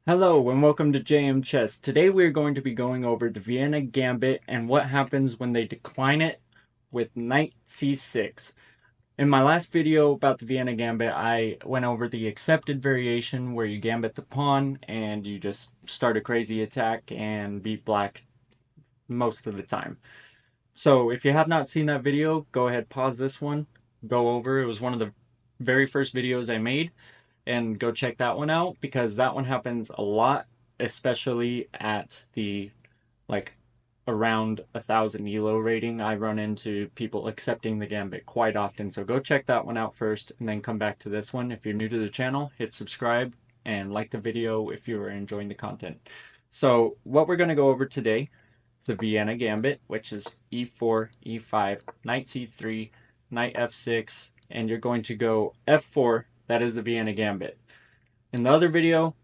Hello and welcome to JM Chess. Today we are going to be going over the Vienna Gambit and what happens when they decline it with knight c6. In my last video about the Vienna Gambit, I went over the accepted variation where you gambit the pawn and you just start a crazy attack and beat black most of the time. So if you have not seen that video, go ahead, pause this one, go over. It was one of the very first videos I made, and go check that one out because that one happens a lot, especially at the like around 1,000 elo rating. I run into people accepting the gambit quite often, so go check that one out first and then come back to this one. If you're new to the channel, hit subscribe and like the video if you are enjoying the content. So what we're going to go over today, the Vienna Gambit, which is e4, e5, knight c3, knight f6, and you're going to go f4. That is the Vienna Gambit. In the other video,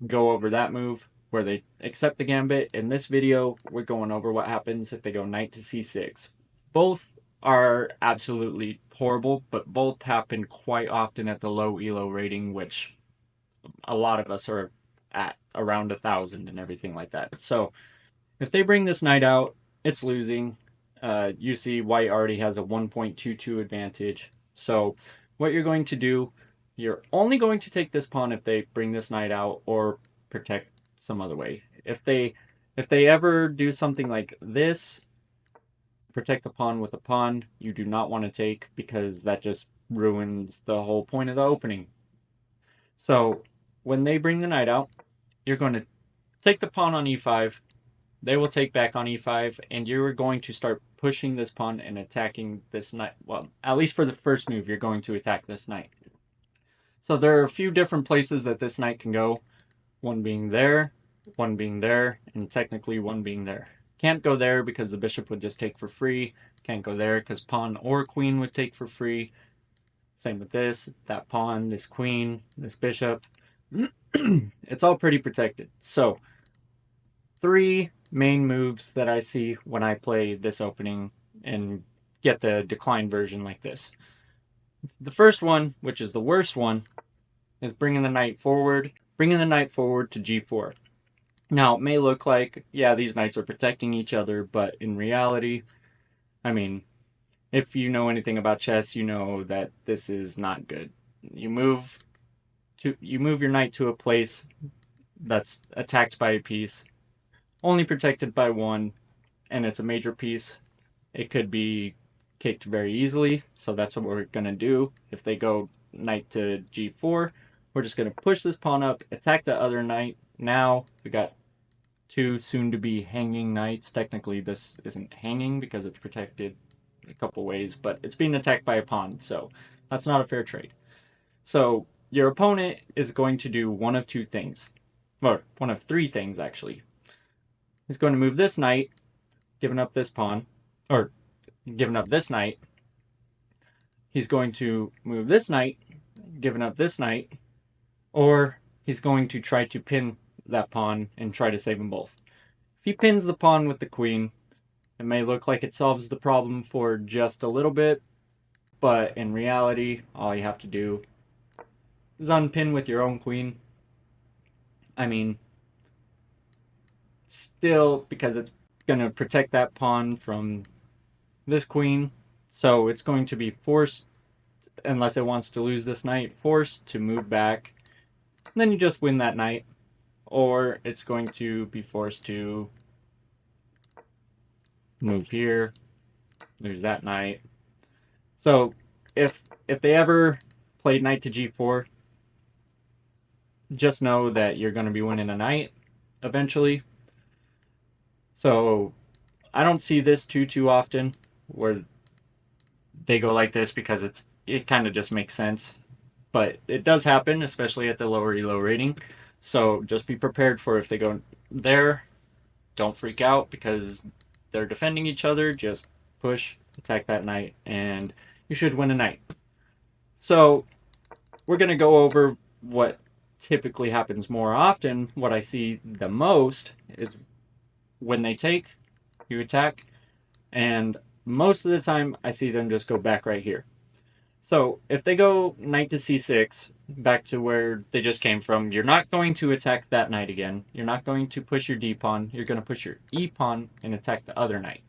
go over that move where they accept the gambit. In this video, we're going over what happens if they go knight to c6. Both are absolutely horrible, but both happen quite often at the low elo rating, which a lot of us are at around 1,000 and everything like that. So if they bring this knight out, it's losing. You see white already has a 1.22 advantage. So what you're going to do, you're only going to take this pawn if they bring this knight out or protect some other way. If they ever do something like this, protect the pawn with a pawn, you do not want to take because that just ruins the whole point of the opening. So when they bring the knight out, you're going to take the pawn on e5. They will take back on e5, and you're going to start pushing this pawn and attacking this knight. Well, at least for the first move, you're going to attack this knight. So there are a few different places that this knight can go. One being there, and technically one being there. Can't go there because the bishop would just take for free. Can't go there because pawn or queen would take for free. Same with this, that pawn, this queen, this bishop. It's all pretty protected. So, three main moves that I see when I play this opening and get the decline version like this. The first one, which is the worst one, is bringing the knight forward to g4. Now, it may look like, yeah, these knights are protecting each other, but in reality, I mean, if you know anything about chess, you know that this is not good. You move your knight to a place that's attacked by a piece, only protected by one, and it's a major piece. It could be kicked very easily, so that's what we're going to do. If they go knight to g4, we're just going to push this pawn up, attack the other knight. Now we got two soon-to-be hanging knights. Technically, this isn't hanging because it's protected a couple ways, but it's being attacked by a pawn, so that's not a fair trade. So your opponent is going to do one of two things, or one of three things, actually. He's going to move this knight, giving up this pawn, or giving up this knight. He's going to move this knight, giving up this knight, or he's going to try to pin that pawn and try to save them both. If he pins the pawn with the queen, it may look like it solves the problem for just a little bit, but in reality, all you have to do is unpin with your own queen. I mean, still, because it's going to protect that pawn from this queen, so it's going to be forced, unless it wants to lose this knight, forced to move back. And then you just win that knight, or it's going to be forced to move here, lose that knight. So if they ever played knight to g4, just know that you're going to be winning a knight eventually. So I don't see this too often where they go like this because it kind of just makes sense. But it does happen, especially at the lower elo rating. So just be prepared for if they go there. Don't freak out because they're defending each other. Just push, attack that knight, and you should win a knight. So we're going to go over what typically happens more often. What I see the most is when they take, you attack, and most of the time I see them just go back right here. So if they go knight to c6, back to where they just came from, you're not going to attack that knight again. You're not going to push your d pawn. You're going to push your e pawn and attack the other knight.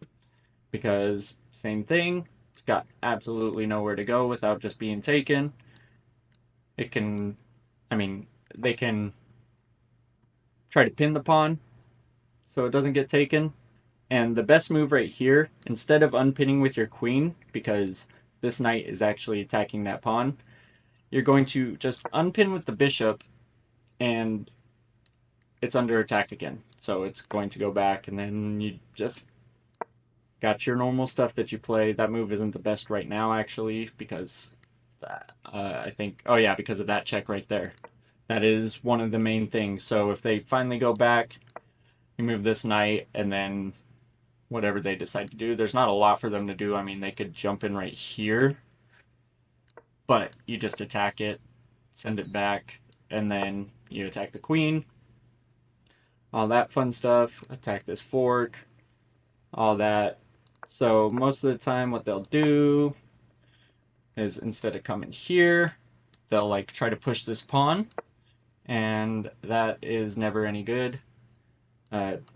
Because same thing, it's got absolutely nowhere to go without just being taken. It can, I mean, they can try to pin the pawn so it doesn't get taken. And the best move right here, instead of unpinning with your queen, because this knight is actually attacking that pawn, you're going to just unpin with the bishop, and it's under attack again. So it's going to go back, and then you just got your normal stuff that you play. That move isn't the best right now, actually, because I think, oh yeah, because of that check right there. That is one of the main things. So if they finally go back, you move this knight, and then whatever they decide to do, there's not a lot for them to do. I mean, they could jump in right here, but you just attack it, send it back, and then you attack the queen. All that fun stuff. Attack this fork, all that. So most of the time what they'll do is instead of coming here, they'll like try to push this pawn, and that is never any good.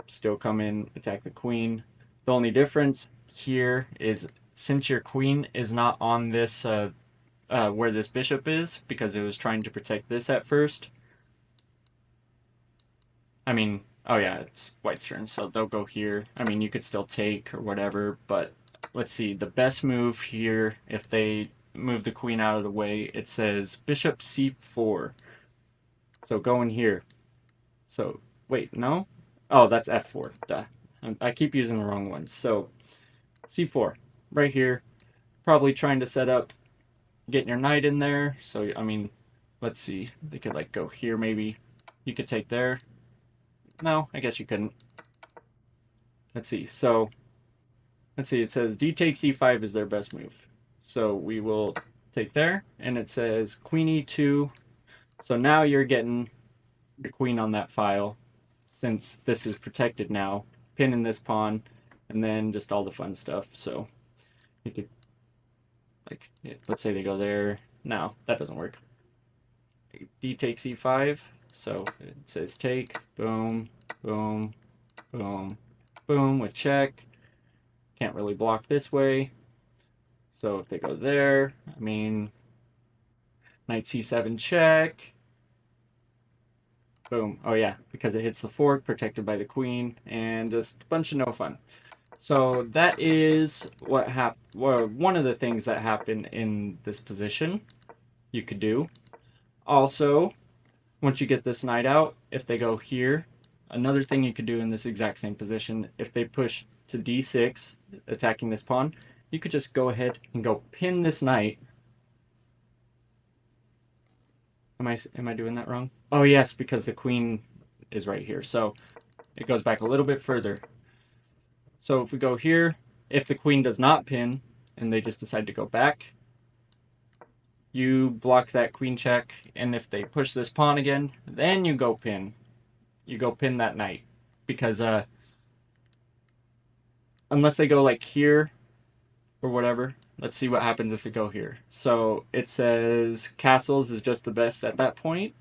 Still come in, attack the queen. The only difference here is since your queen is not on this where this bishop is, because it was trying to protect this at first. I mean, oh yeah, it's white's turn, so they'll go here. I mean, you could still take or whatever, but let's see. The best move here, if they move the queen out of the way, it says bishop c4. So go in here. So, wait, no? Oh, that's f4. Duh. I keep using the wrong one. So, c4, right here. Probably trying to set up getting your knight in there. So, I mean, let's see. They could, like, go here, maybe. You could take there. No, I guess you couldn't. Let's see. So, let's see. It says d takes e5 is their best move. So, we will take there. And it says queen e2. So, now you're getting the queen on that file. Since this is protected now, pinning this pawn, and then just all the fun stuff. So you could, like, let's say they go there. No, that doesn't work. D takes e5, so it says take, boom, boom, boom, boom with check. Can't really block this way. So if they go there, I mean, knight c7 check. Boom. Oh yeah, because it hits the fork, protected by the queen, and just a bunch of no fun. So that is what happened. Well, one of the things that happened in this position you could do. Also, once you get this knight out, if they go here, another thing you could do in this exact same position, if they push to d6, attacking this pawn, you could just go ahead and go pin this knight. Am I doing that wrong? Oh yes, because the queen is right here. So it goes back a little bit further. So if we go here, if the queen does not pin and they just decide to go back, you block that queen check, and if they push this pawn again, then you go pin. You go pin that knight. Because unless they go like here or whatever, let's see what happens if they go here. So it says castles is just the best at that point,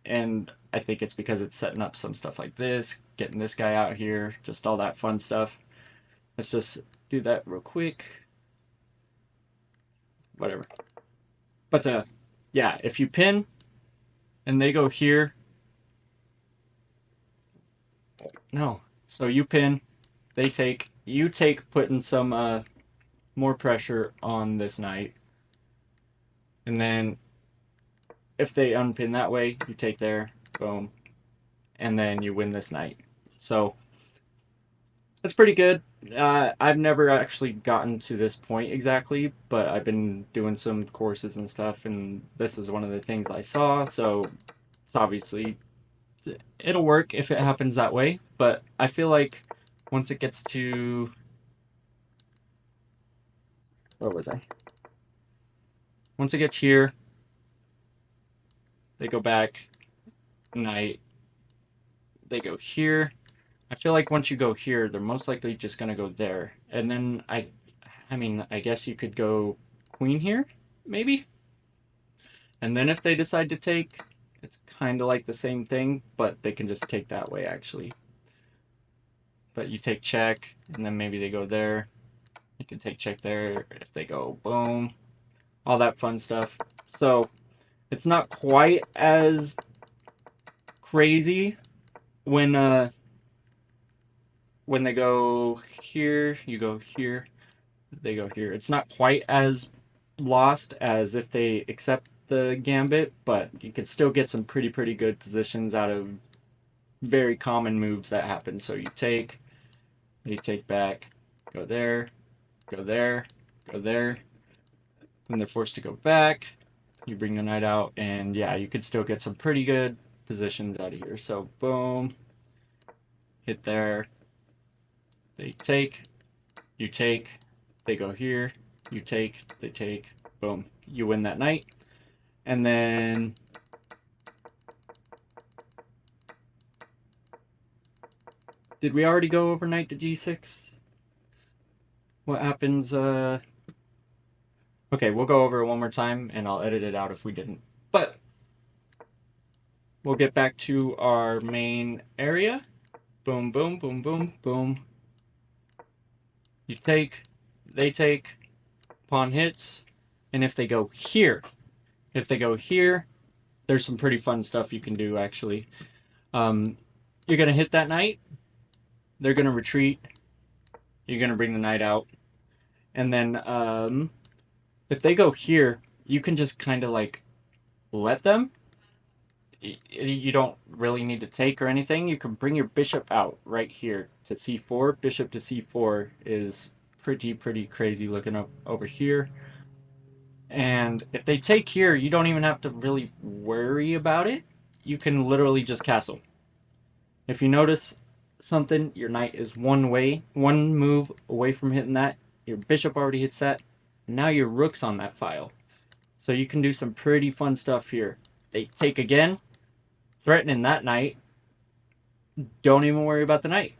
and I think it's because it's setting up some stuff like this, getting this guy out here, just all that fun stuff. Let's just do that real quick. Whatever. But yeah, if you pin and they go here, no. So you pin, they take, you take, putting some more pressure on this knight. And then if they unpin that way, you take there, boom, and then you win this knight. So that's pretty good. I've never actually gotten to this point exactly, but I've been doing some courses and stuff, and this is one of the things I saw. So it's obviously, it'll work if it happens that way. But I feel like once it gets to, where was I? Once it gets here, they go back, knight, they go here. I feel like once you go here, they're most likely just gonna go there. And then I mean, I guess you could go queen here. maybe. And then if they decide to take, it's kind of like the same thing, but they can just take that way actually. But you take check, and then maybe they go there. You can take check there if they go boom. All that fun stuff. So it's not quite as crazy when they go here, you go here, they go here. It's not quite as lost as if they accept the gambit, but you can still get some pretty good positions out of very common moves that happen. So you take back, go there, go there, go there. Then they're forced to go back. You bring the knight out, and yeah, you could still get some pretty good positions out of here. So boom, hit there. They take, you take, they go here, you take, they take, boom. You win that knight. And then did we already go over knight to g6? What happens? Okay, we'll go over it one more time, and I'll edit it out if we didn't. But we'll get back to our main area. Boom, boom, boom, boom, boom. You take, they take, pawn hits, and if they go here, there's some pretty fun stuff you can do actually. You're gonna hit that knight, they're gonna retreat, you're gonna bring the knight out, and then if they go here, you can just kind of like let them. You don't really need to take or anything. You can bring your bishop out right here to c4. Bishop to c4 is pretty crazy looking up over here. And if they take here, you don't even have to really worry about it. You can literally just castle. If you notice something, your knight is one move away from hitting that. Your bishop already hits that. Now your rook's on that file. So you can do some pretty fun stuff here. They take again, threatening that knight. Don't even worry about the knight.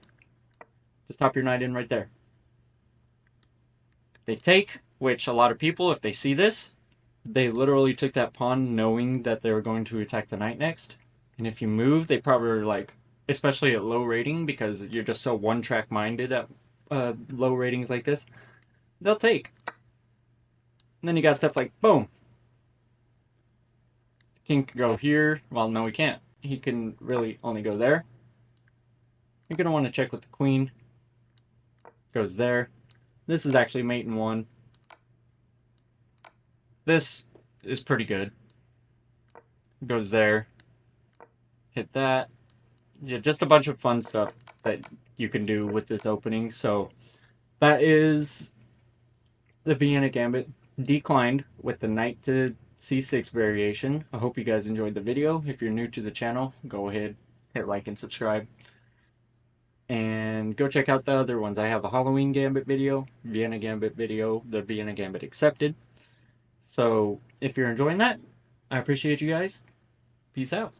Just pop your knight in right there. If they take, which a lot of people, if they see this, they literally took that pawn knowing that they were going to attack the knight next. And if you move, they probably are like, especially at low rating, because you're just so one-track minded at low ratings like this, they'll take. And then you got stuff like, boom. King can go here. Well, no, he can't. He can really only go there. You're going to want to check with the queen. Goes there. This is actually mate in one. This is pretty good. Goes there. Hit that. Yeah, just a bunch of fun stuff that you can do with this opening. So that is the Vienna Gambit declined with the knight to c6 variation. I hope you guys enjoyed the video. If you're new to the channel, go ahead, hit like and subscribe. And go check out the other ones. I have a Halloween Gambit video, Vienna Gambit video, the Vienna Gambit accepted. So if you're enjoying that, I appreciate you guys. Peace out.